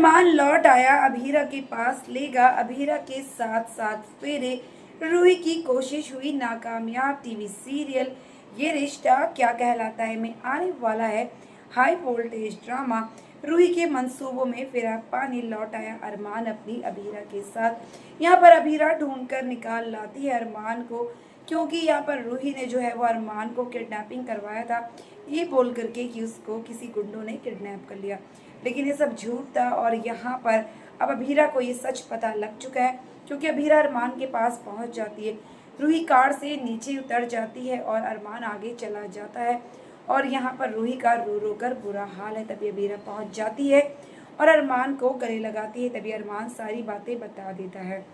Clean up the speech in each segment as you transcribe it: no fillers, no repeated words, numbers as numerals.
अरमान लौट आया अभीरा के पास, लेगा अभीरा के साथ साथ फेरे, रूही की कोशिश हुई नाकामयाब। टीवी सीरियल ये रिश्ता क्या कहलाता है में आने वाला है हाई वोल्टेज ड्रामा। रूही के मंसूबों में फिर पानी, लौट आया अरमान अपनी अभीरा के साथ। यहाँ पर अभीरा ढूंढकर निकाल लाती है अरमान को, क्योंकि यहाँ पर रूही ने जो है वो अरमान को किडनैपिंग करवाया था, ये बोल करके कि उसको किसी गुंडों ने किडनैप कर लिया, लेकिन ये सब झूठ था। और यहाँ पर अब अभीरा को ये सच पता लग चुका है, क्योंकि अभीरा अरमान के पास पहुंच जाती है। रूही कार से नीचे उतर जाती है और अरमान आगे चला जाता है, और यहाँ पर रूही का रो रो कर बुरा हाल है। तभी अभीरा पहुंच जाती है और अरमान को गले लगाती है। तभी अरमान सारी बातें बता देता है,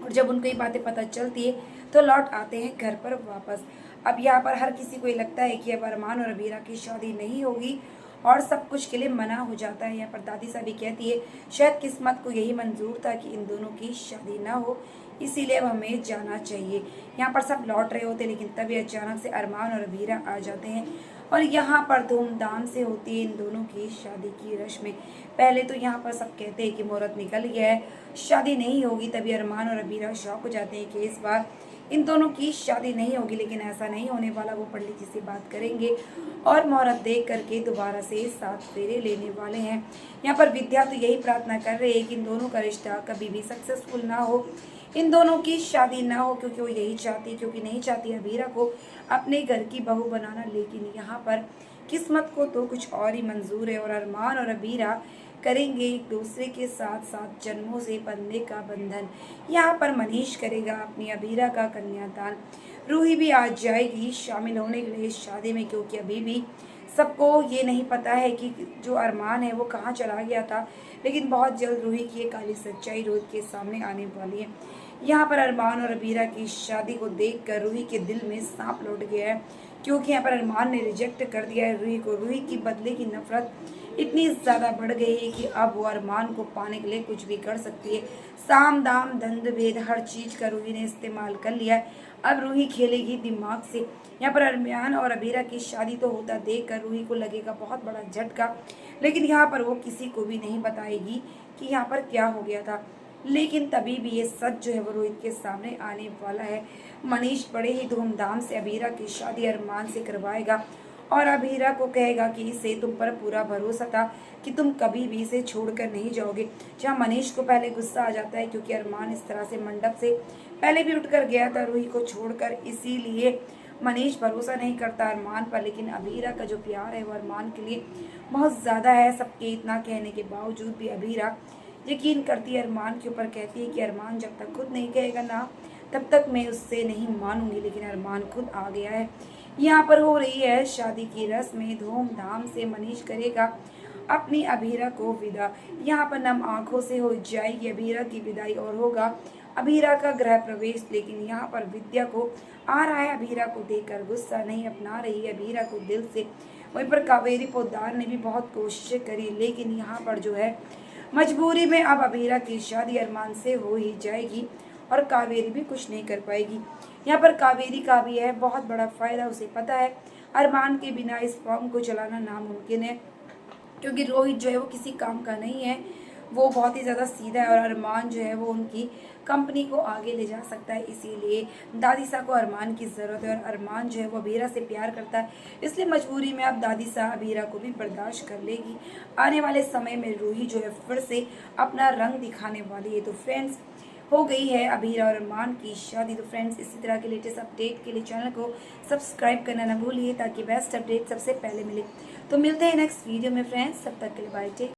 और जब उनको ये बातें पता चलती है तो लौट आते हैं घर पर वापस। अब यहाँ पर हर किसी को ये लगता है कि अब अरमान और अभीरा की शादी नहीं होगी, और सब कुछ के लिए मना हो जाता है। यहाँ पर दादी साहब भी कहती है शायद किस्मत को यही मंजूर था कि इन दोनों की शादी ना हो, इसीलिए अब हमें जाना चाहिए। यहाँ पर सब लौट रहे होते, लेकिन तभी अचानक से अरमान और अभीरा आ जाते हैं, और यहाँ पर धूमधाम से होती है इन दोनों की शादी की रस्में। पहले तो यहाँ पर सब कहते हैं कि मुहूर्त निकल गया है, शादी नहीं होगी। तभी अरमान और अभीरा शौक हो जाते हैं कि इस बार इन दोनों की शादी नहीं होगी, लेकिन ऐसा नहीं होने वाला। वो पंडित जी से बात करेंगे और मुहूर्त देख करके दोबारा से 7 फेरे लेने वाले हैं। यहाँ पर विद्या तो यही प्रार्थना कर रही है कि इन दोनों का रिश्ता कभी भी सक्सेसफुल ना हो, इन दोनों की शादी ना हो, क्योंकि वो यही चाहती, क्योंकि नहीं चाहती अभीरा को अपने घर की बहू बनाना। लेकिन यहाँ पर किस्मत को तो कुछ और ही मंजूर है, और अरमान और अभीरा करेंगे एक दूसरे के साथ साथ जन्मों से बंधने का बंधन। यहाँ पर मनीष करेगा अपनी अभीरा का कन्यादान। रूही भी आ जाएगी शामिल होने के लिए इस शादी में, क्योंकि अभी भी सबको ये नहीं पता है कि जो अरमान है वो कहाँ चला गया था। लेकिन बहुत जल्द रूही की ये काली सच्चाई रोज के सामने आने वाली है। यहाँ पर अरमान और अभीरा की शादी को देखकर रूही के दिल में सांप लौट गया है, क्योंकि यहाँ पर अरमान ने रिजेक्ट कर दिया है रूही को। रूही की बदले की नफरत इतनी ज़्यादा बढ़ गई है कि अब वो अरमान को पाने के लिए कुछ भी कर सकती है। साम दाम दंड भेद हर चीज़ का रूही ने इस्तेमाल कर लिया है। अब रूही खेलेगी दिमाग से। यहाँ पर अरमान और अभीरा की शादी तो होता देख कर रूही को लगेगा बहुत बड़ा झटका, लेकिन यहाँ पर वो किसी को भी नहीं बताएगी कि यहाँ पर क्या हो गया था। लेकिन तभी भी ये सच जो है वो रोहित के सामने आने वाला है। मनीष बड़े ही धूमधाम से अभीरा की शादी अरमान से करवाएगा, और अभीरा को कहेगा कि इसे तुम पर पूरा भरोसा था कि तुम कभी भी इसे छोड़कर नहीं जाओगे। जहाँ मनीष को पहले गुस्सा आ जाता है, क्योंकि अरमान इस तरह से मंडप से पहले भी उठकर गया था रूही को छोड़कर, इसीलिए मनीष भरोसा नहीं करता अरमान पर। लेकिन अभीरा का जो प्यार है वो अरमान के लिए बहुत ज़्यादा है। सबके इतना कहने के बावजूद भी अभीरा यकीन करती है अरमान के ऊपर, कहती है कि अरमान जब तक खुद नहीं कहेगा ना, तब तक मैं उससे नहीं मानूंगी। लेकिन अरमान खुद आ गया है। यहाँ पर हो रही है शादी की रस्में, धूमधाम से मनीष करेगा अपनी अभीरा को विदा। यहाँ पर नम आंखों से हो जाएगी अभीरा की विदाई, और होगा अभीरा का गृह प्रवेश। लेकिन यहाँ पर विद्या को आ रहा है अभीरा को देखकर गुस्सा, नहीं अपना रही है अभीरा को दिल से। वहीं पर कावेरी पोद्दार ने भी बहुत कोशिश करी, लेकिन यहाँ पर जो है मजबूरी में अब अभीरा की शादी अरमान से हो ही जाएगी, और कावेरी भी कुछ नहीं कर पाएगी। यहाँ पर कावेरी का भी है बहुत बड़ा फायदा, उसे पता है अरमान के बिना इस फॉर्म को चलाना नामुमकिन है, क्योंकि रोहित जो है वो किसी काम का नहीं है, वो बहुत ही ज़्यादा सीधा है, और अरमान जो है वो उनकी कंपनी को आगे ले जा सकता है। इसीलिए दादीसा को अरमान की ज़रूरत है, और अरमान जो है वो अभीरा से प्यार करता है, इसलिए मजबूरी में अब दादीसा अभीरा को भी बर्दाश्त कर लेगी। आने वाले समय में रूही जो है फिर से अपना रंग दिखाने वाली है। तो फ्रेंड्स, हो गई है अभीरा और अरमान की शादी। तो फ्रेंड्स, इसी तरह के लेटेस्ट अपडेट के लिए चैनल को सब्सक्राइब करना ना भूलिए, ताकि बेस्ट अपडेट सबसे पहले मिले। तो मिलते हैं नेक्स्ट वीडियो में फ्रेंड्स, तब तक के लिए बाय।